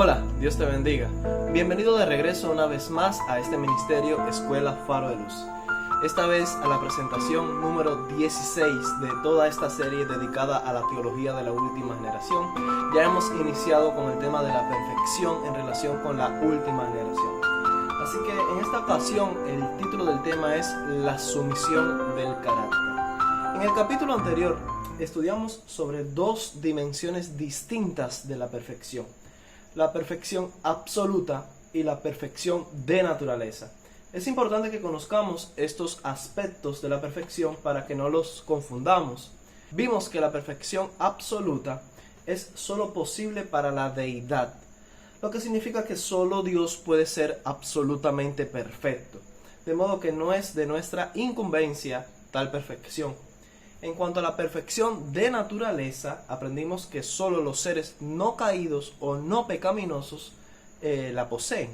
Hola, Dios te bendiga. Bienvenido de regreso una vez más a este ministerio Escuela Faro de Luz. Esta vez a la presentación número 16 de toda esta serie dedicada a la teología de la última generación. Ya hemos iniciado con el tema de la perfección en relación con la última generación. Así que en esta ocasión el título del tema es la sumisión del carácter. En el capítulo anterior estudiamos sobre dos dimensiones distintas de la perfección. La perfección absoluta y la perfección de naturaleza. Es importante que conozcamos estos aspectos de la perfección para que no los confundamos. Vimos que la perfección absoluta es solo posible para la deidad, lo que significa que solo Dios puede ser absolutamente perfecto, de modo que no es de nuestra incumbencia tal perfección. En cuanto a la perfección de naturaleza, aprendimos que solo los seres no caídos o no pecaminosos la poseen.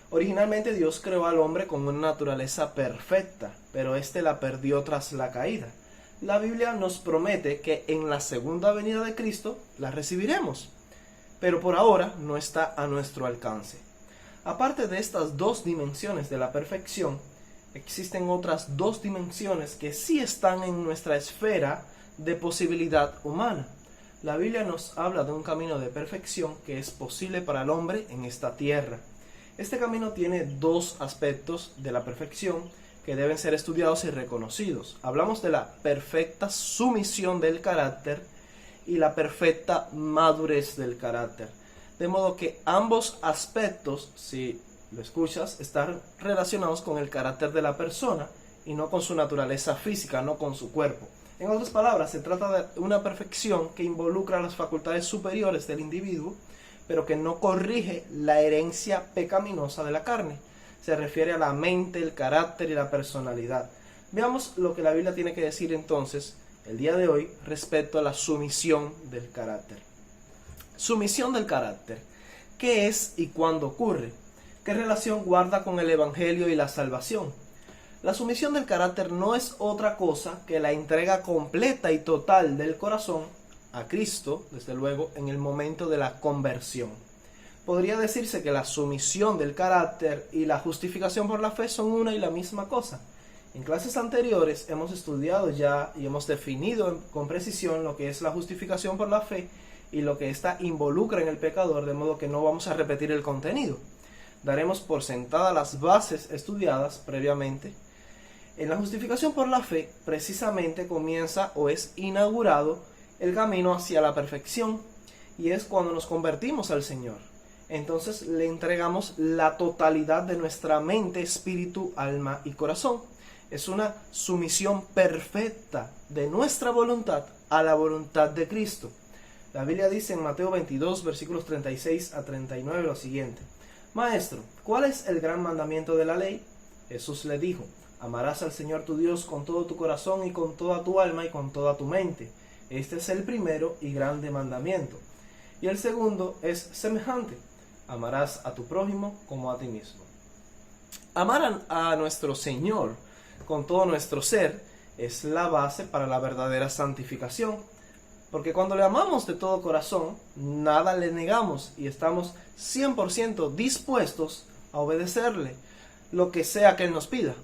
Originalmente Dios creó al hombre con una naturaleza perfecta, pero éste la perdió tras la caída. La Biblia nos promete que en la segunda venida de Cristo la recibiremos, pero por ahora no está a nuestro alcance. Aparte de estas dos dimensiones de la perfección, existen otras dos dimensiones que sí están en nuestra esfera de posibilidad humana. La Biblia nos habla de un camino de perfección que es posible para el hombre en esta tierra. Este camino tiene dos aspectos de la perfección que deben ser estudiados y reconocidos. Hablamos de la perfecta sumisión del carácter y la perfecta madurez del carácter. De modo que ambos aspectos, si lo escuchas, están relacionados con el carácter de la persona y no con su naturaleza física, no con su cuerpo. En otras palabras, se trata de una perfección que involucra las facultades superiores del individuo, pero que no corrige la herencia pecaminosa de la carne. Se refiere a la mente, el carácter y la personalidad. Veamos lo que la Biblia tiene que decir entonces, el día de hoy, respecto a la sumisión del carácter. Sumisión del carácter. ¿Qué es y cuándo ocurre? ¿Qué relación guarda con el Evangelio y la salvación? La sumisión del carácter no es otra cosa que la entrega completa y total del corazón a Cristo, desde luego, en el momento de la conversión. Podría decirse que la sumisión del carácter y la justificación por la fe son una y la misma cosa. En clases anteriores hemos estudiado ya y hemos definido con precisión lo que es la justificación por la fe y lo que ésta involucra en el pecador, de modo que no vamos a repetir el contenido. Daremos por sentadas las bases estudiadas previamente. En la justificación por la fe, precisamente comienza o es inaugurado el camino hacia la perfección, y es cuando nos convertimos al Señor. Entonces le entregamos la totalidad de nuestra mente, espíritu, alma y corazón. Es una sumisión perfecta de nuestra voluntad a la voluntad de Cristo. La Biblia dice en Mateo 22, versículos 36 a 39 lo siguiente: Maestro, ¿cuál es el gran mandamiento de la ley? Jesús le dijo: amarás al Señor tu Dios con todo tu corazón y con toda tu alma y con toda tu mente. Este es el primero y grande mandamiento. Y el segundo es semejante: amarás a tu prójimo como a ti mismo. Amar a nuestro Señor con todo nuestro ser es la base para la verdadera santificación. Porque cuando le amamos de todo corazón, nada le negamos y estamos 100% dispuestos a obedecerle, lo que sea que Él nos pida.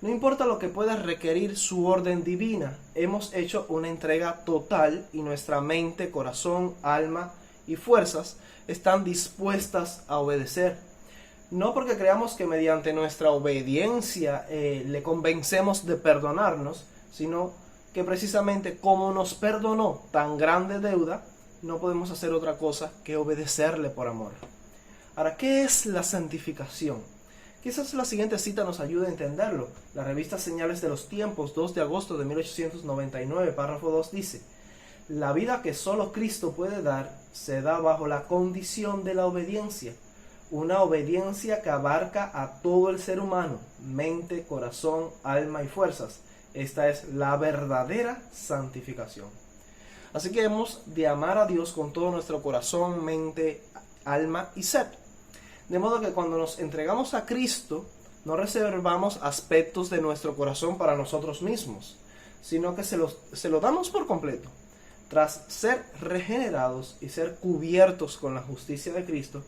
No importa lo que pueda requerir su orden divina, hemos hecho una entrega total y nuestra mente, corazón, alma y fuerzas están dispuestas a obedecer. No porque creamos que mediante nuestra obediencia le convencemos de perdonarnos, sino que precisamente como nos perdonó tan grande deuda, no podemos hacer otra cosa que obedecerle por amor. Ahora, ¿qué es la santificación? Quizás la siguiente cita nos ayude a entenderlo. La revista Señales de los Tiempos, 2 de agosto de 1899, párrafo 2 dice: la vida que solo Cristo puede dar se da bajo la condición de la obediencia. Una obediencia que abarca a todo el ser humano, mente, corazón, alma y fuerzas. Esta es la verdadera santificación. Así que hemos de amar a Dios con todo nuestro corazón, mente, alma y ser. De modo que cuando nos entregamos a Cristo, no reservamos aspectos de nuestro corazón para nosotros mismos, sino que se lo damos por completo. Tras ser regenerados y ser cubiertos con la justicia de Cristo,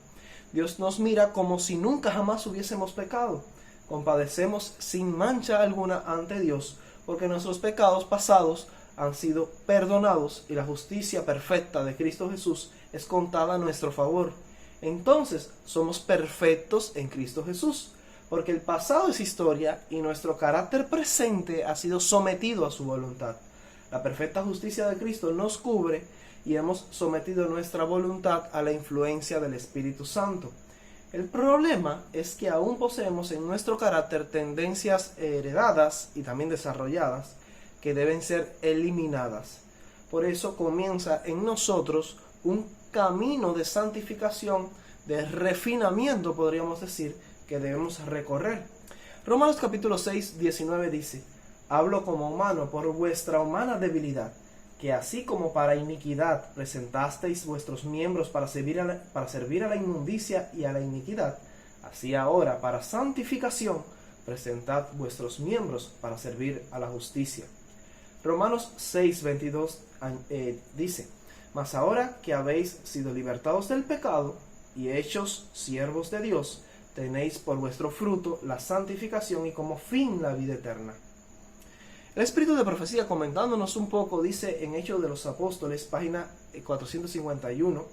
Dios nos mira como si nunca jamás hubiésemos pecado. Compadecemos sin mancha alguna ante Dios, porque nuestros pecados pasados han sido perdonados y la justicia perfecta de Cristo Jesús es contada a nuestro favor. Entonces somos perfectos en Cristo Jesús, porque el pasado es historia y nuestro carácter presente ha sido sometido a su voluntad. La perfecta justicia de Cristo nos cubre y hemos sometido nuestra voluntad a la influencia del Espíritu Santo. El problema es que aún poseemos en nuestro carácter tendencias heredadas y también desarrolladas que deben ser eliminadas. Por eso comienza en nosotros un camino de santificación, de refinamiento, podríamos decir, que debemos recorrer. Romanos capítulo 6, 19 dice: hablo como humano por vuestra humana debilidad, que así como para iniquidad presentasteis vuestros miembros para servir a la inmundicia y a la iniquidad, así ahora para santificación presentad vuestros miembros para servir a la justicia. Romanos 6, 22 dice: mas ahora que habéis sido libertados del pecado y hechos siervos de Dios, tenéis por vuestro fruto la santificación y como fin la vida eterna. El Espíritu de Profecía, comentándonos un poco, dice en Hechos de los Apóstoles, página 451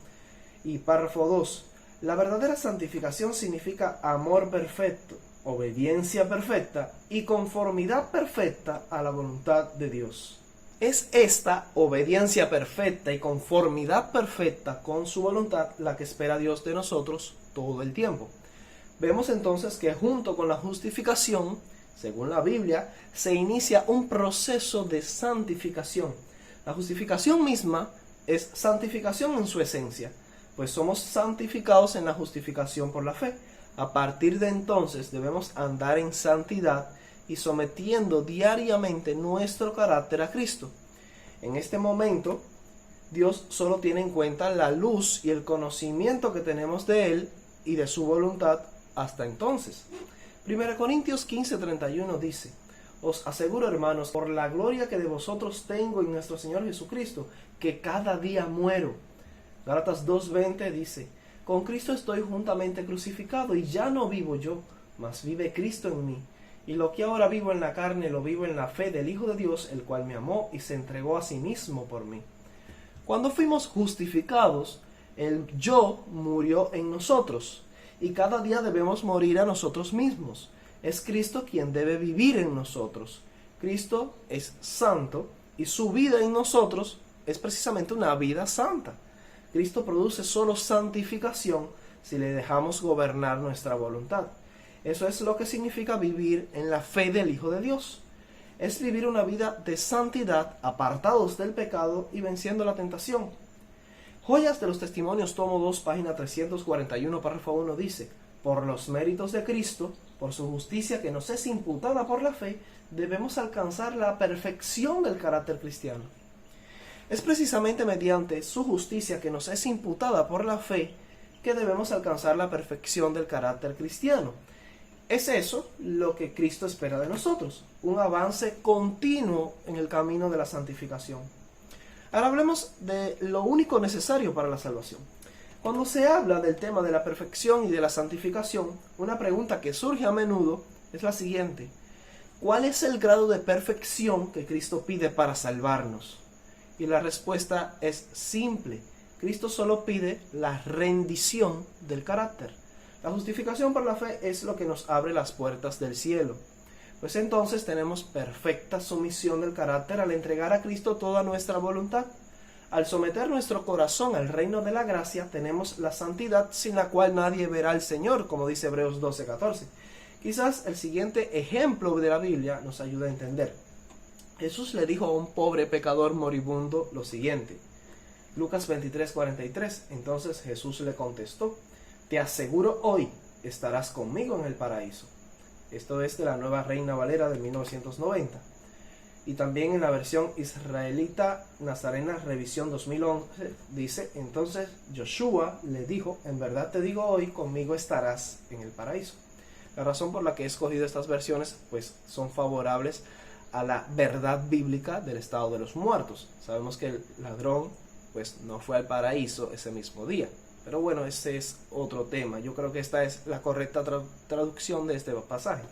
y párrafo 2: la verdadera santificación significa amor perfecto, obediencia perfecta y conformidad perfecta a la voluntad de Dios. Es esta obediencia perfecta y conformidad perfecta con su voluntad la que espera Dios de nosotros todo el tiempo. Vemos entonces que junto con la justificación, según la Biblia, se inicia un proceso de santificación. La justificación misma es santificación en su esencia, pues somos santificados en la justificación por la fe. A partir de entonces debemos andar en santidad y sometiendo diariamente nuestro carácter a Cristo. En este momento, Dios solo tiene en cuenta la luz y el conocimiento que tenemos de Él y de su voluntad hasta entonces. 1 Corintios 15:31 dice: os aseguro, hermanos, por la gloria que de vosotros tengo en nuestro Señor Jesucristo, que cada día muero. Gálatas 2:20 dice: con Cristo estoy juntamente crucificado, y ya no vivo yo, mas vive Cristo en mí. Y lo que ahora vivo en la carne, lo vivo en la fe del Hijo de Dios, el cual me amó y se entregó a sí mismo por mí. Cuando fuimos justificados, el yo murió en nosotros, y cada día debemos morir a nosotros mismos. Es Cristo quien debe vivir en nosotros. Cristo es santo, y su vida en nosotros es precisamente una vida santa. Cristo produce solo santificación si le dejamos gobernar nuestra voluntad. Eso es lo que significa vivir en la fe del Hijo de Dios. Es vivir una vida de santidad, apartados del pecado y venciendo la tentación. Joyas de los Testimonios, tomo 2, página 341, párrafo 1 dice: por los méritos de Cristo, por su justicia que nos es imputada por la fe, debemos alcanzar la perfección del carácter cristiano. Es precisamente mediante su justicia que nos es imputada por la fe que debemos alcanzar la perfección del carácter cristiano. Es eso lo que Cristo espera de nosotros, un avance continuo en el camino de la santificación. Ahora hablemos de lo único necesario para la salvación. Cuando se habla del tema de la perfección y de la santificación, una pregunta que surge a menudo es la siguiente: ¿cuál es el grado de perfección que Cristo pide para salvarnos? Y la respuesta es simple: Cristo solo pide la rendición del carácter. La justificación por la fe es lo que nos abre las puertas del cielo. Pues entonces tenemos perfecta sumisión del carácter al entregar a Cristo toda nuestra voluntad. Al someter nuestro corazón al reino de la gracia, tenemos la santidad sin la cual nadie verá al Señor, como dice Hebreos 12:14. Quizás el siguiente ejemplo de la Biblia nos ayude a entender. Jesús le dijo a un pobre pecador moribundo lo siguiente. Lucas 23:43. Entonces Jesús le contestó: te aseguro, hoy estarás conmigo en el paraíso. Esto es de la Nueva Reina Valera de 1990. Y también en la versión israelita Nazarena Revisión 2011 dice: entonces Joshua le dijo: en verdad te digo, hoy conmigo estarás en el paraíso. La razón por la que he escogido estas versiones pues son favorables a la verdad bíblica del estado de los muertos. Sabemos que el ladrón pues no fue al paraíso ese mismo día. Pero bueno, ese es otro tema. Yo creo que esta es la correcta traducción de este pasaje.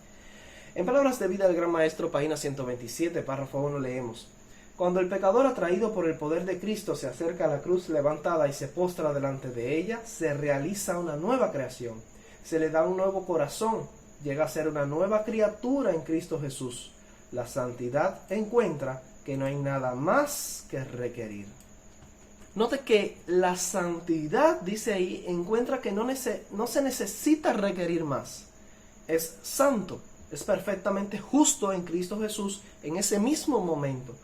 En Palabras de Vida del Gran Maestro, página 127, párrafo 1, leemos: Cuando el pecador atraído por el poder de Cristo se acerca a la cruz levantada y se postra delante de ella, se realiza una nueva creación. Se le da un nuevo corazón. Llega a ser una nueva criatura en Cristo Jesús. La santidad encuentra que no hay nada más que requerir. Note que la santidad, dice ahí, encuentra que no se necesita requerir más. Es santo, es perfectamente justo en Cristo Jesús en ese mismo momento.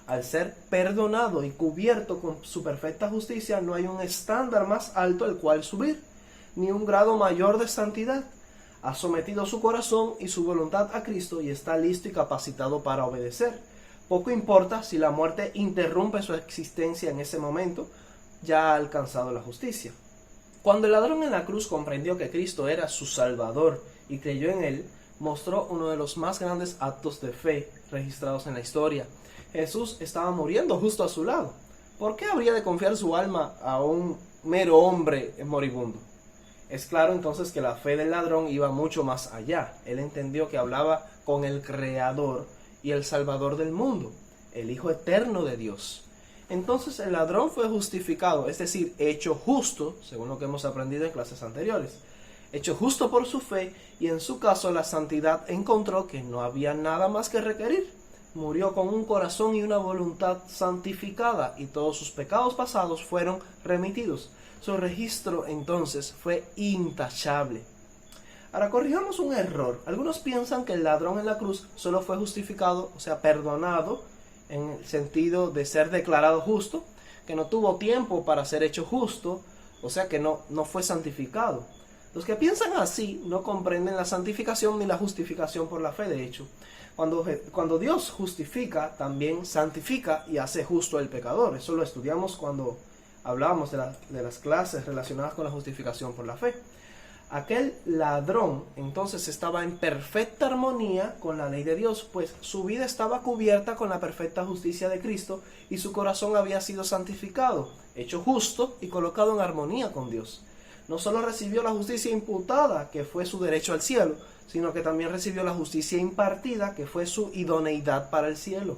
Al ser perdonado y cubierto con su perfecta justicia, no hay un estándar más alto al cual subir, ni un grado mayor de santidad. Ha sometido su corazón y su voluntad a Cristo y está listo y capacitado para obedecer. Poco importa si la muerte interrumpe su existencia en ese momento, ya ha alcanzado la justicia. Cuando el ladrón en la cruz comprendió que Cristo era su Salvador y creyó en él, mostró uno de los más grandes actos de fe registrados en la historia. Jesús estaba muriendo justo a su lado. ¿Por qué habría de confiar su alma a un mero hombre moribundo? Es claro entonces que la fe del ladrón iba mucho más allá. Él entendió que hablaba con el Creador y el Salvador del mundo, el Hijo eterno de Dios. Entonces el ladrón fue justificado, es decir, hecho justo, según lo que hemos aprendido en clases anteriores. Hecho justo por su fe, y en su caso la santidad encontró que no había nada más que requerir. Murió con un corazón y una voluntad santificada, y todos sus pecados pasados fueron remitidos. Su registro entonces fue intachable. Ahora corrijamos un error. Algunos piensan que el ladrón en la cruz solo fue justificado, o sea, perdonado, en el sentido de ser declarado justo, que no tuvo tiempo para ser hecho justo, o sea que no fue santificado. Los que piensan así no comprenden la santificación ni la justificación por la fe. De hecho, cuando Dios justifica, también santifica y hace justo al pecador. Eso lo estudiamos cuando hablábamos de las clases relacionadas con la justificación por la fe. Aquel ladrón entonces estaba en perfecta armonía con la ley de Dios, pues su vida estaba cubierta con la perfecta justicia de Cristo y su corazón había sido santificado, hecho justo y colocado en armonía con Dios. No solo recibió la justicia imputada, que fue su derecho al cielo, sino que también recibió la justicia impartida, que fue su idoneidad para el cielo.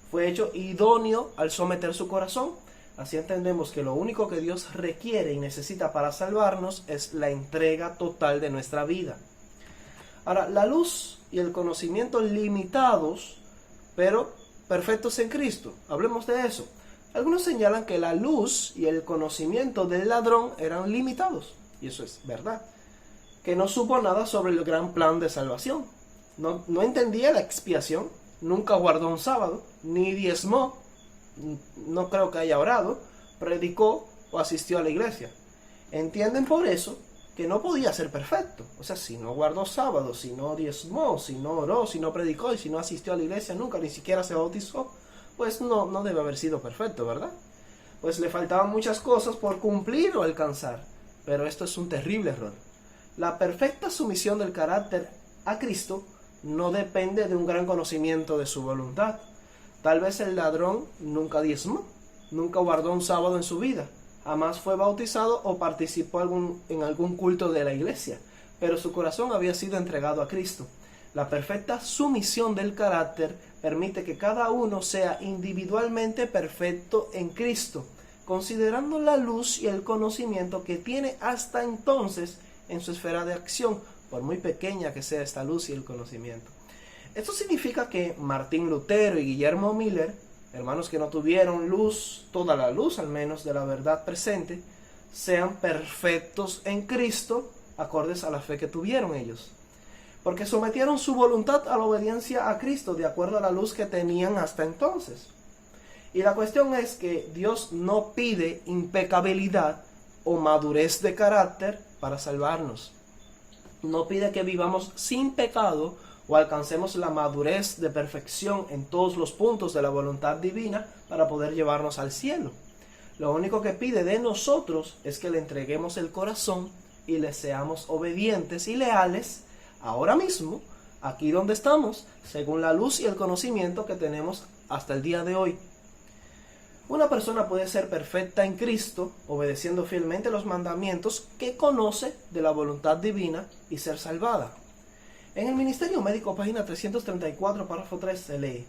Fue hecho idóneo al someter su corazón. Así entendemos que lo único que Dios requiere y necesita para salvarnos es la entrega total de nuestra vida. Ahora, la luz y el conocimiento limitados, pero perfectos en Cristo. Hablemos de eso. Algunos señalan que la luz y el conocimiento del ladrón eran limitados, y eso es verdad, que no supo nada sobre el gran plan de salvación. No entendía la expiación, nunca guardó un sábado, ni diezmó, no creo que haya orado, predicó o asistió a la iglesia. Entienden por eso que no podía ser perfecto. O sea, si no guardó sábado, si no diezmó, si no oró, si no predicó y si no asistió a la iglesia nunca, ni siquiera se bautizó, pues no debe haber sido perfecto, ¿verdad? Pues le faltaban muchas cosas por cumplir o alcanzar. Pero esto es un terrible error. La perfecta sumisión del carácter a Cristo no depende de un gran conocimiento de su voluntad. Tal vez el ladrón nunca diezmó, nunca guardó un sábado en su vida, jamás fue bautizado o participó en algún culto de la iglesia, pero su corazón había sido entregado a Cristo. La perfecta sumisión del carácter permite que cada uno sea individualmente perfecto en Cristo, considerando la luz y el conocimiento que tiene hasta entonces en su esfera de acción, por muy pequeña que sea esta luz y el conocimiento. Esto significa que Martín Lutero y Guillermo Miller, hermanos que no tuvieron luz, toda la luz al menos de la verdad presente, sean perfectos en Cristo, acordes a la fe que tuvieron ellos. Porque sometieron su voluntad a la obediencia a Cristo, de acuerdo a la luz que tenían hasta entonces. Y la cuestión es que Dios no pide impecabilidad o madurez de carácter para salvarnos. No pide que vivamos sin pecado o alcancemos la madurez de perfección en todos los puntos de la voluntad divina para poder llevarnos al cielo. Lo único que pide de nosotros es que le entreguemos el corazón y le seamos obedientes y leales ahora mismo aquí donde estamos, según la luz y el conocimiento que tenemos hasta el día de hoy. Una persona puede ser perfecta en Cristo, obedeciendo fielmente los mandamientos que conoce de la voluntad divina y ser salvada. En el Ministerio Médico, página 334, párrafo 3, se lee: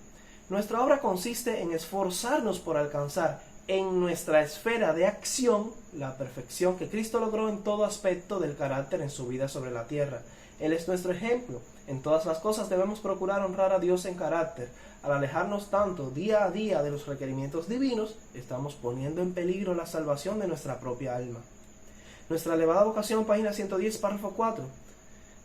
nuestra obra consiste en esforzarnos por alcanzar en nuestra esfera de acción la perfección que Cristo logró en todo aspecto del carácter en su vida sobre la tierra. Él es nuestro ejemplo. En todas las cosas debemos procurar honrar a Dios en carácter. Al alejarnos tanto día a día de los requerimientos divinos, estamos poniendo en peligro la salvación de nuestra propia alma. Nuestra elevada vocación, página 110, párrafo 4,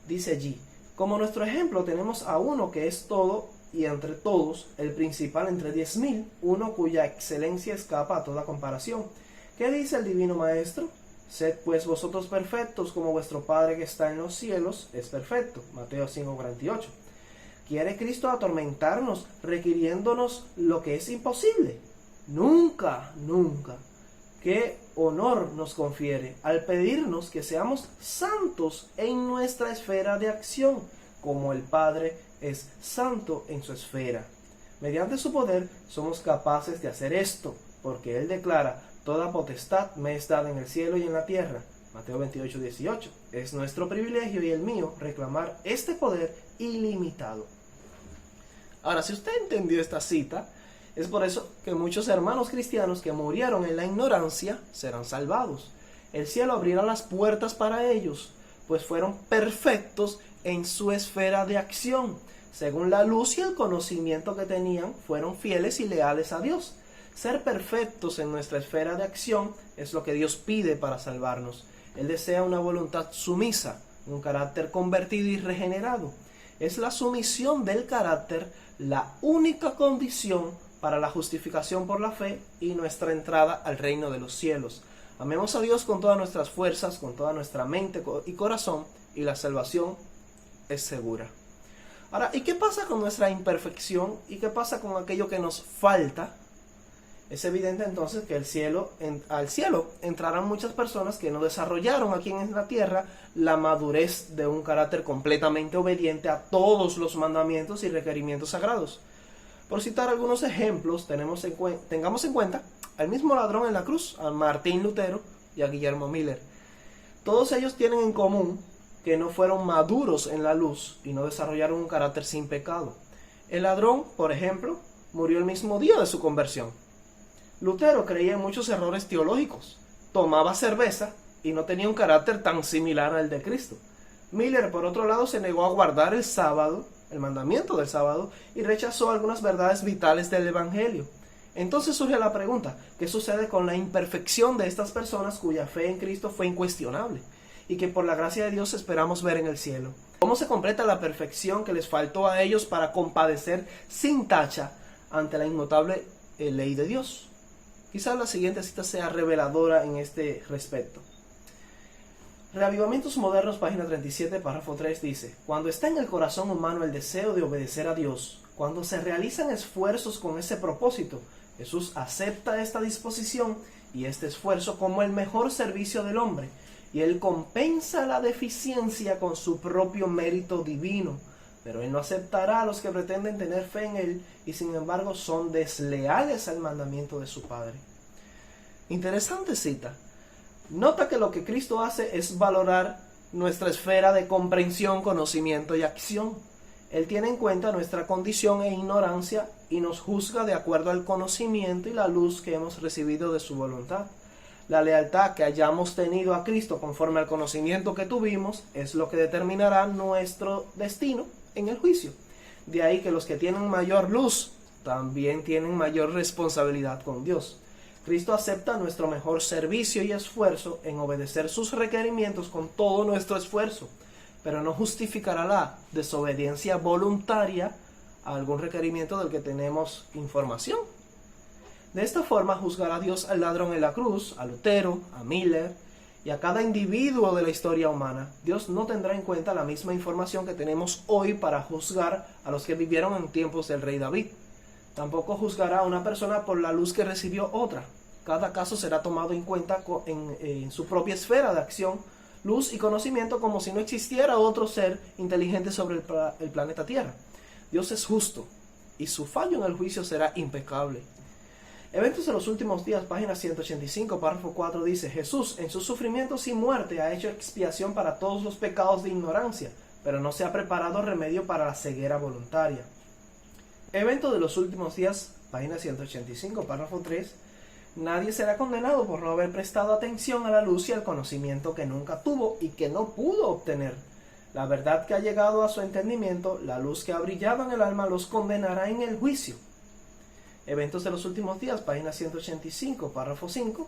dice allí: como nuestro ejemplo tenemos a uno que es todo y entre todos, el principal entre 10.000, uno cuya excelencia escapa a toda comparación. ¿Qué dice el Divino Maestro? Sed pues vosotros perfectos como vuestro Padre que está en los cielos es perfecto. Mateo 5:48. ¿Quiere Cristo atormentarnos requiriéndonos lo que es imposible? Nunca, nunca. ¿Qué honor nos confiere al pedirnos que seamos santos en nuestra esfera de acción, como el Padre es santo en su esfera? Mediante su poder somos capaces de hacer esto, porque Él declara: toda potestad me es dada en el cielo y en la tierra. Mateo 28:18. Es nuestro privilegio y el mío reclamar este poder ilimitado. Ahora, si usted entendió esta cita, es por eso que muchos hermanos cristianos que murieron en la ignorancia serán salvados. El cielo abrirá las puertas para ellos, pues fueron perfectos en su esfera de acción. Según la luz y el conocimiento que tenían, fueron fieles y leales a Dios. Ser perfectos en nuestra esfera de acción es lo que Dios pide para salvarnos. Él desea una voluntad sumisa, un carácter convertido y regenerado. Es la sumisión del carácter la única condición para la justificación por la fe y nuestra entrada al reino de los cielos. Amemos a Dios con todas nuestras fuerzas, con toda nuestra mente y corazón, y la salvación es segura. Ahora, ¿y qué pasa con nuestra imperfección? ¿Y qué pasa con aquello que nos falta? Es evidente entonces que al cielo entrarán muchas personas que no desarrollaron aquí en la tierra la madurez de un carácter completamente obediente a todos los mandamientos y requerimientos sagrados. Por citar algunos ejemplos, tengamos en cuenta al mismo ladrón en la cruz, a Martín Lutero y a Guillermo Miller. Todos ellos tienen en común que no fueron maduros en la luz y no desarrollaron un carácter sin pecado. El ladrón, por ejemplo, murió el mismo día de su conversión. Lutero creía en muchos errores teológicos, tomaba cerveza y no tenía un carácter tan similar al de Cristo. Miller, por otro lado, se negó a guardar el sábado, el mandamiento del sábado, y rechazó algunas verdades vitales del Evangelio. Entonces surge la pregunta: ¿qué sucede con la imperfección de estas personas cuya fe en Cristo fue incuestionable y que por la gracia de Dios esperamos ver en el cielo? ¿Cómo se completa la perfección que les faltó a ellos para compadecer sin tacha ante la inmutable ley de Dios? Quizás la siguiente cita sea reveladora en este respecto. Reavivamientos Modernos, página 37, párrafo 3 dice: cuando está en el corazón humano el deseo de obedecer a Dios, cuando se realizan esfuerzos con ese propósito, Jesús acepta esta disposición y este esfuerzo como el mejor servicio del hombre, y Él compensa la deficiencia con su propio mérito divino. Pero Él no aceptará a los que pretenden tener fe en Él y sin embargo son desleales al mandamiento de su Padre. Interesante cita. Nota que lo que Cristo hace es valorar nuestra esfera de comprensión, conocimiento y acción. Él tiene en cuenta nuestra condición e ignorancia y nos juzga de acuerdo al conocimiento y la luz que hemos recibido de su voluntad. La lealtad que hayamos tenido a Cristo conforme al conocimiento que tuvimos es lo que determinará nuestro destino en el juicio. De ahí que los que tienen mayor luz también tienen mayor responsabilidad con Dios. Cristo acepta nuestro mejor servicio y esfuerzo en obedecer sus requerimientos con todo nuestro esfuerzo, pero no justificará la desobediencia voluntaria a algún requerimiento del que tenemos información. De esta forma juzgará Dios al ladrón en la cruz, a Lutero, a Miller y a cada individuo de la historia humana. Dios no tendrá en cuenta la misma información que tenemos hoy para juzgar a los que vivieron en tiempos del rey David. Tampoco juzgará a una persona por la luz que recibió otra. Cada caso será tomado en cuenta en su propia esfera de acción, luz y conocimiento como si no existiera otro ser inteligente sobre el planeta Tierra. Dios es justo y su fallo en el juicio será impecable. Eventos de los últimos días, página 185, párrafo 4 dice: Jesús en sus sufrimientos y muerte ha hecho expiación para todos los pecados de ignorancia, pero no se ha preparado remedio para la ceguera voluntaria. Evento de los últimos días, página 185, párrafo 3. Nadie será condenado por no haber prestado atención a la luz y al conocimiento que nunca tuvo y que no pudo obtener. La verdad que ha llegado a su entendimiento, la luz que ha brillado en el alma, los condenará en el juicio. Eventos de los últimos días, página 185, párrafo 5.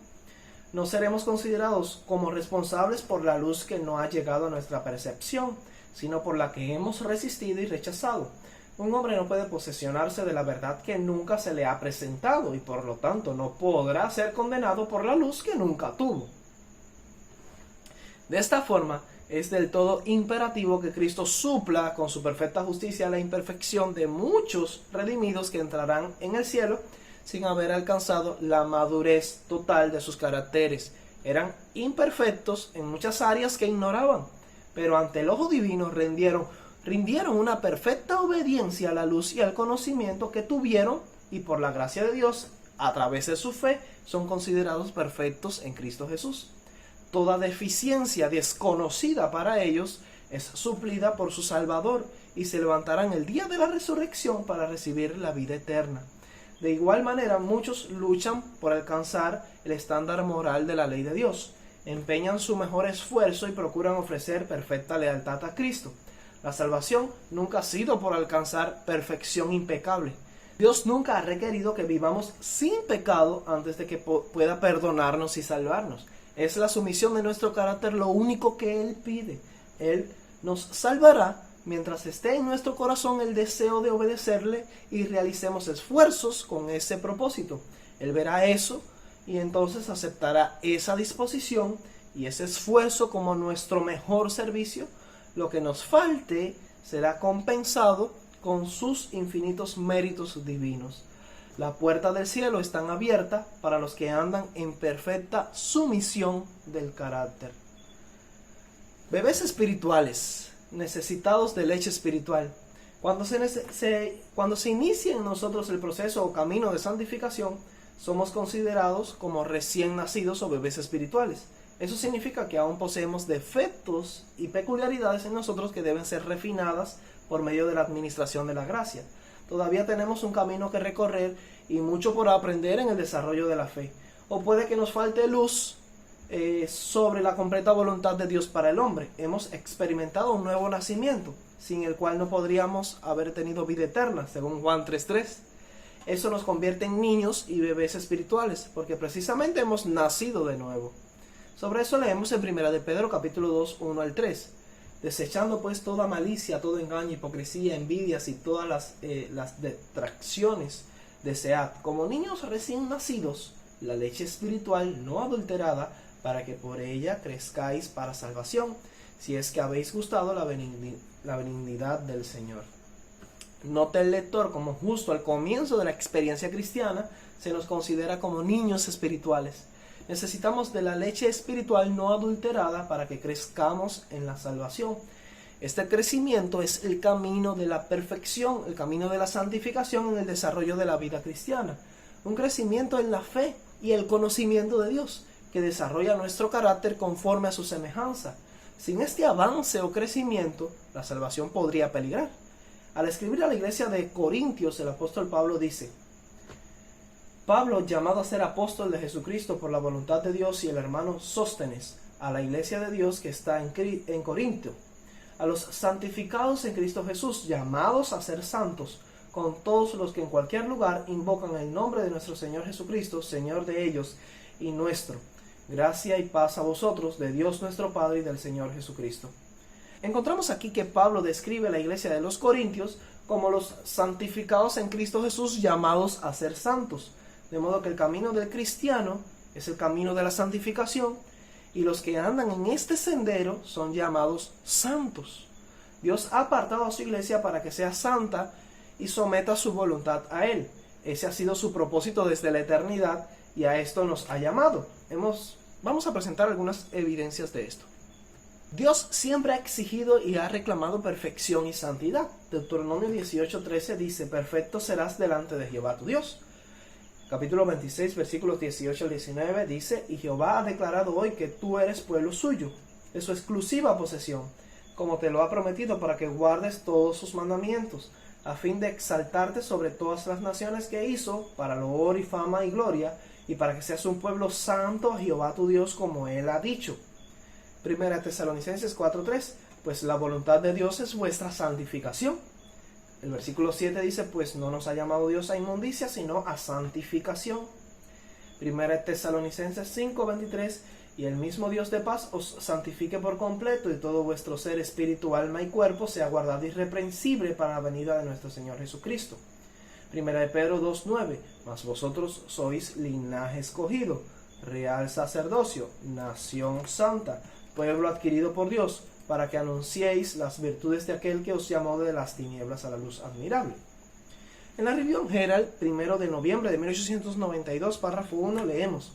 No seremos considerados como responsables por la luz que no ha llegado a nuestra percepción, sino por la que hemos resistido y rechazado. Un hombre no puede posesionarse de la verdad que nunca se le ha presentado y por lo tanto no podrá ser condenado por la luz que nunca tuvo. De esta forma, es del todo imperativo que Cristo supla con su perfecta justicia la imperfección de muchos redimidos que entrarán en el cielo sin haber alcanzado la madurez total de sus caracteres. Eran imperfectos en muchas áreas que ignoraban, pero ante el ojo divino rindieron una perfecta obediencia a la luz y al conocimiento que tuvieron, y por la gracia de Dios, a través de su fe, son considerados perfectos en Cristo Jesús. Toda deficiencia desconocida para ellos es suplida por su Salvador y se levantarán el día de la resurrección para recibir la vida eterna. De igual manera, muchos luchan por alcanzar el estándar moral de la ley de Dios, empeñan su mejor esfuerzo y procuran ofrecer perfecta lealtad a Cristo. La salvación nunca ha sido por alcanzar perfección impecable. Dios nunca ha requerido que vivamos sin pecado antes de que pueda perdonarnos y salvarnos. Es la sumisión de nuestro carácter lo único que Él pide. Él nos salvará mientras esté en nuestro corazón el deseo de obedecerle y realicemos esfuerzos con ese propósito. Él verá eso y entonces aceptará esa disposición y ese esfuerzo como nuestro mejor servicio. Lo que nos falte será compensado con sus infinitos méritos divinos. La puerta del cielo está abierta para los que andan en perfecta sumisión del carácter. Bebés espirituales, necesitados de leche espiritual. Cuando se inicia en nosotros el proceso o camino de santificación, somos considerados como recién nacidos o bebés espirituales. Eso significa que aún poseemos defectos y peculiaridades en nosotros que deben ser refinadas por medio de la administración de la gracia. Todavía tenemos un camino que recorrer y mucho por aprender en el desarrollo de la fe. O puede que nos falte luz sobre la completa voluntad de Dios para el hombre. Hemos experimentado un nuevo nacimiento, sin el cual no podríamos haber tenido vida eterna, según Juan 3:3. Eso nos convierte en niños y bebés espirituales, porque precisamente hemos nacido de nuevo. Sobre eso leemos en 1 de Pedro capítulo 2, 1 al 3. Desechando pues toda malicia, todo engaño, hipocresía, envidias y todas las detracciones, desead, como niños recién nacidos, la leche espiritual no adulterada, para que por ella crezcáis para salvación, si es que habéis gustado la benignidad del Señor. Nota el lector como justo al comienzo de la experiencia cristiana se nos considera como niños espirituales. Necesitamos de la leche espiritual no adulterada para que crezcamos en la salvación. Este crecimiento es el camino de la perfección, el camino de la santificación en el desarrollo de la vida cristiana. Un crecimiento en la fe y el conocimiento de Dios, que desarrolla nuestro carácter conforme a su semejanza. Sin este avance o crecimiento, la salvación podría peligrar. Al escribir a la iglesia de Corintios, el apóstol Pablo dice: Pablo, llamado a ser apóstol de Jesucristo por la voluntad de Dios, y el hermano Sóstenes, a la iglesia de Dios que está en Corinto, a los santificados en Cristo Jesús, llamados a ser santos, con todos los que en cualquier lugar invocan el nombre de nuestro Señor Jesucristo, Señor de ellos y nuestro. Gracia y paz a vosotros, de Dios nuestro Padre y del Señor Jesucristo. Encontramos aquí que Pablo describe a la iglesia de los Corintios como los santificados en Cristo Jesús, llamados a ser santos. De modo que el camino del cristiano es el camino de la santificación, y los que andan en este sendero son llamados santos. Dios ha apartado a su iglesia para que sea santa y someta su voluntad a Él. Ese ha sido su propósito desde la eternidad y a esto nos ha llamado. Vamos a presentar algunas evidencias de esto. Dios siempre ha exigido y ha reclamado perfección y santidad. Deuteronomio 18:13 dice: perfecto serás delante de Jehová tu Dios. Capítulo 26, versículos 18 al 19 dice: y Jehová ha declarado hoy que tú eres pueblo suyo, de su exclusiva posesión, como te lo ha prometido, para que guardes todos sus mandamientos, a fin de exaltarte sobre todas las naciones que hizo, para loor y fama y gloria, y para que seas un pueblo santo a Jehová tu Dios, como él ha dicho. Primera Tesalonicenses 4:3, pues la voluntad de Dios es vuestra santificación. El versículo 7 dice: pues no nos ha llamado Dios a inmundicia, sino a santificación. Primera Tesalonicenses 5:23, y el mismo Dios de paz os santifique por completo, y todo vuestro ser, espíritu, alma y cuerpo sea guardado irreprensible para la venida de nuestro Señor Jesucristo. Primera de Pedro 2:9, mas vosotros sois linaje escogido, real sacerdocio, nación santa, pueblo adquirido por Dios, para que anunciéis las virtudes de aquel que os llamó de las tinieblas a la luz admirable. En la Review Herald, 1 de noviembre de 1892, párrafo 1, leemos: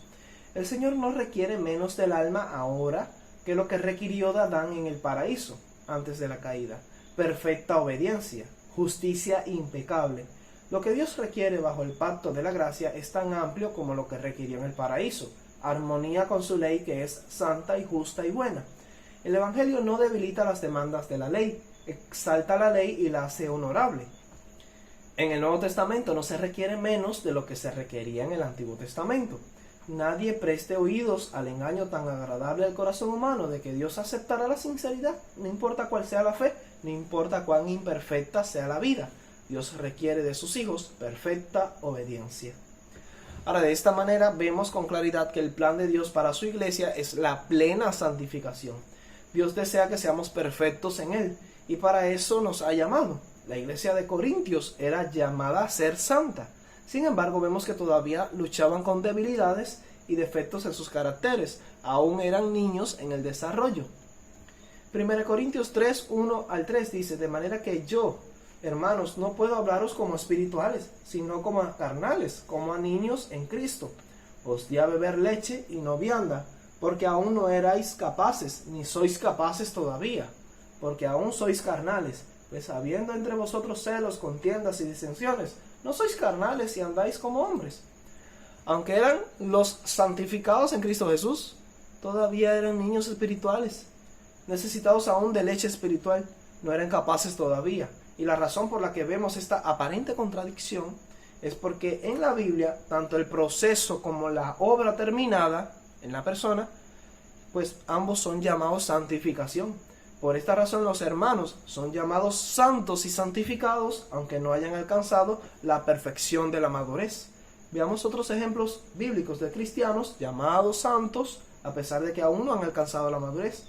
el Señor no requiere menos del alma ahora que lo que requirió de Adán en el paraíso, antes de la caída: perfecta obediencia, justicia impecable. Lo que Dios requiere bajo el pacto de la gracia es tan amplio como lo que requirió en el paraíso: armonía con su ley, que es santa y justa y buena. El Evangelio no debilita las demandas de la ley, exalta la ley y la hace honorable. En el Nuevo Testamento no se requiere menos de lo que se requería en el Antiguo Testamento. Nadie preste oídos al engaño tan agradable al corazón humano de que Dios aceptará la sinceridad, no importa cuál sea la fe, no importa cuán imperfecta sea la vida. Dios requiere de sus hijos perfecta obediencia. Ahora, de esta manera vemos con claridad que el plan de Dios para su iglesia es la plena santificación. Dios desea que seamos perfectos en Él, y para eso nos ha llamado. La iglesia de Corintios era llamada a ser santa. Sin embargo, vemos que todavía luchaban con debilidades y defectos en sus caracteres. Aún eran niños en el desarrollo. 1 Corintios 3, 1 al 3 dice: de manera que yo, hermanos, no puedo hablaros como espirituales, sino como a carnales, como a niños en Cristo. Os di a beber leche y no vianda, porque aún no erais capaces, ni sois capaces todavía, porque aún sois carnales. Pues habiendo entre vosotros celos, contiendas y disensiones, no sois carnales y andáis como hombres. Aunque eran los santificados en Cristo Jesús, todavía eran niños espirituales, necesitados aún de leche espiritual, no eran capaces todavía. Y la razón por la que vemos esta aparente contradicción es porque en la Biblia, tanto el proceso como la obra terminada en la persona, pues ambos son llamados santificación. Por esta razón los hermanos son llamados santos y santificados, aunque no hayan alcanzado la perfección de la madurez. Veamos otros ejemplos bíblicos de cristianos llamados santos, a pesar de que aún no han alcanzado la madurez.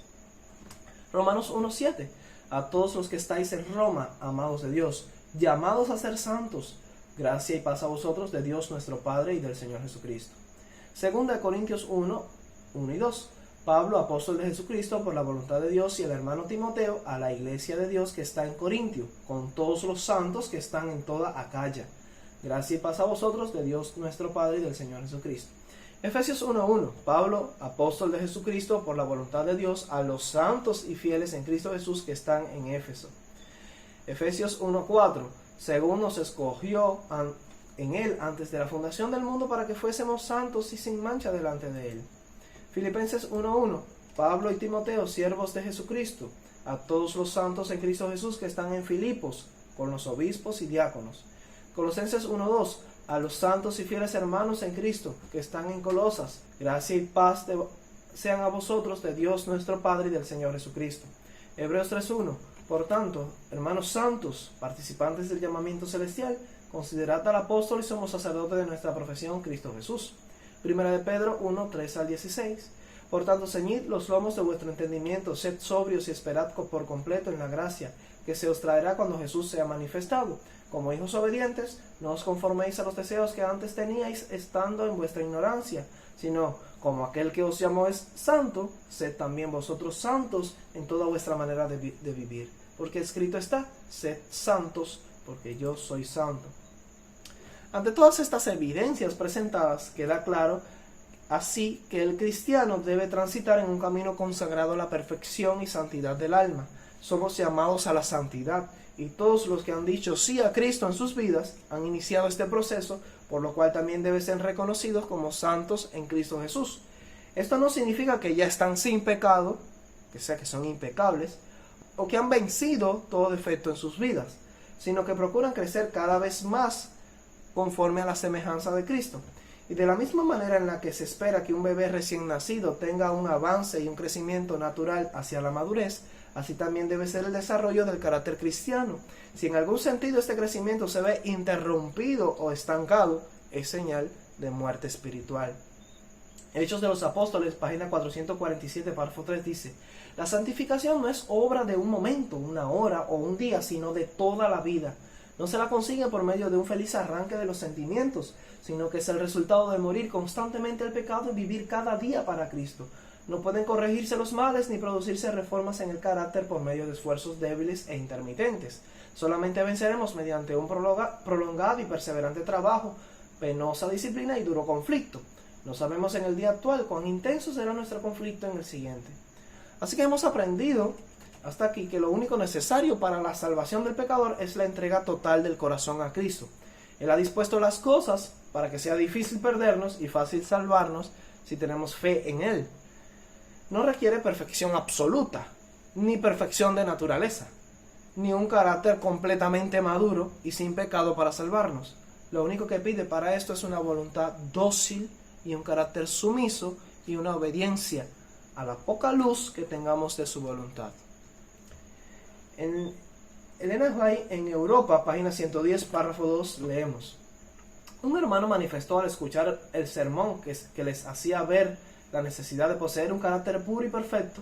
Romanos 1:7. A todos los que estáis en Roma, amados de Dios, llamados a ser santos, gracia y paz a vosotros de Dios nuestro Padre y del Señor Jesucristo. 2 Corintios 1, 1 y 2. Pablo, apóstol de Jesucristo, por la voluntad de Dios, y el hermano Timoteo, a la iglesia de Dios que está en Corintio, con todos los santos que están en toda Acaya. Gracia y paz a vosotros de Dios nuestro Padre y del Señor Jesucristo. Efesios 1:1. Pablo, apóstol de Jesucristo, por la voluntad de Dios, a los santos y fieles en Cristo Jesús que están en Éfeso. Efesios 1:4. Según nos escogió en Él antes de la fundación del mundo, para que fuésemos santos y sin mancha delante de Él. Filipenses 1:1. Pablo y Timoteo, siervos de Jesucristo, a todos los santos en Cristo Jesús que están en Filipos, con los obispos y diáconos. Colosenses 1:2. A los santos y fieles hermanos en Cristo que están en Colosas, gracia y paz sean a vosotros de Dios nuestro Padre y del Señor Jesucristo. Hebreos 3:1. Por tanto, hermanos santos, participantes del llamamiento celestial, considerad al apóstol y somos sacerdotes de nuestra profesión, Cristo Jesús. Primera de Pedro 1, 3 al 16. Por tanto, ceñid los lomos de vuestro entendimiento, sed sobrios y esperad por completo en la gracia que se os traerá cuando Jesús sea manifestado. Como hijos obedientes, no os conforméis a los deseos que antes teníais estando en vuestra ignorancia, sino como aquel que os llamó es santo, sed también vosotros santos en toda vuestra manera de vivir. Porque escrito está: sed santos, porque yo soy santo. Ante todas estas evidencias presentadas, queda claro Así que el cristiano debe transitar en un camino consagrado a la perfección y santidad del alma. Somos llamados a la santidad, y todos los que han dicho sí a Cristo en sus vidas han iniciado este proceso, por lo cual también deben ser reconocidos como santos en Cristo Jesús. Esto no significa que ya están sin pecado, que sea que son impecables, o que han vencido todo defecto en sus vidas, sino que procuran crecer cada vez más conforme a la semejanza de Cristo. Y de la misma manera en la que se espera que un bebé recién nacido tenga un avance y un crecimiento natural hacia la madurez, así también debe ser el desarrollo del carácter cristiano. Si en algún sentido este crecimiento se ve interrumpido o estancado, es señal de muerte espiritual. Hechos de los Apóstoles, página 447, párrafo 3, dice: la santificación no es obra de un momento, una hora o un día, sino de toda la vida. No se la consigue por medio de un feliz arranque de los sentimientos, sino que es el resultado de morir constantemente al pecado y vivir cada día para Cristo. No pueden corregirse los males ni producirse reformas en el carácter por medio de esfuerzos débiles e intermitentes. Solamente venceremos mediante un prolongado y perseverante trabajo, penosa disciplina y duro conflicto. No sabemos en el día actual cuán intenso será nuestro conflicto en el siguiente. Así que hemos aprendido hasta aquí que lo único necesario para la salvación del pecador es la entrega total del corazón a Cristo. Él ha dispuesto las cosas para que sea difícil perdernos y fácil salvarnos si tenemos fe en Él. No requiere perfección absoluta, ni perfección de naturaleza, ni un carácter completamente maduro y sin pecado para salvarnos. Lo único que pide para esto es una voluntad dócil y un carácter sumiso y una obediencia a la poca luz que tengamos de su voluntad. En Elena White, en Europa, página 110, párrafo 2, leemos: un hermano manifestó al escuchar el sermón que les hacía ver la necesidad de poseer un carácter puro y perfecto,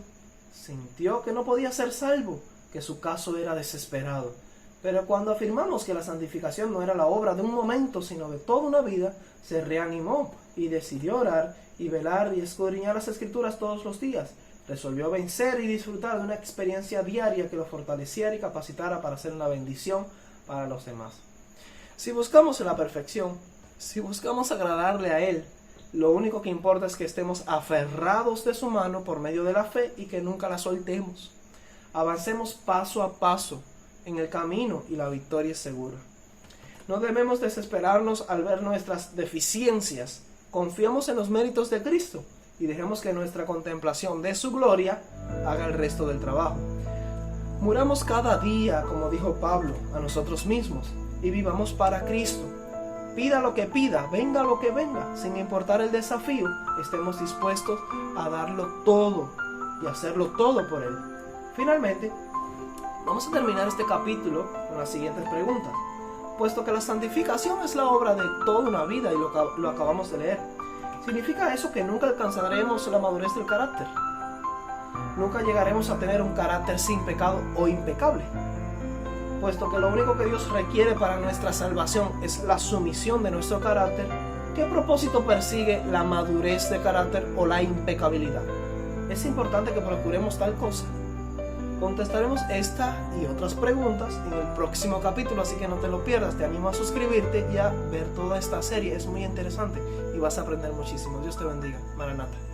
sintió que no podía ser salvo, que su caso era desesperado. Pero cuando afirmamos que la santificación no era la obra de un momento, sino de toda una vida, se reanimó y decidió orar y velar y escudriñar las Escrituras todos los días. Resolvió vencer y disfrutar de una experiencia diaria que lo fortaleciera y capacitara para ser una bendición para los demás. Si buscamos la perfección, si buscamos agradarle a Él, lo único que importa es que estemos aferrados de su mano por medio de la fe y que nunca la soltemos. Avancemos paso a paso en el camino y la victoria es segura. No debemos desesperarnos al ver nuestras deficiencias. Confiamos en los méritos de Cristo y dejemos que nuestra contemplación de su gloria haga el resto del trabajo. Muramos cada día, como dijo Pablo, a nosotros mismos y vivamos para Cristo. Pida lo que pida, venga lo que venga, sin importar el desafío, estemos dispuestos a darlo todo y hacerlo todo por Él. Finalmente, vamos a terminar este capítulo con las siguientes preguntas. Puesto que la santificación es la obra de toda una vida y lo acabamos de leer, ¿significa eso que nunca alcanzaremos la madurez del carácter? ¿Nunca llegaremos a tener un carácter sin pecado o impecable? Puesto que lo único que Dios requiere para nuestra salvación es la sumisión de nuestro carácter, ¿qué propósito persigue la madurez de carácter o la impecabilidad? Es importante que procuremos tal cosa. Contestaremos esta y otras preguntas en el próximo capítulo, así que no te lo pierdas. Te animo a suscribirte y a ver toda esta serie, es muy interesante y vas a aprender muchísimo. Dios te bendiga. Maranata.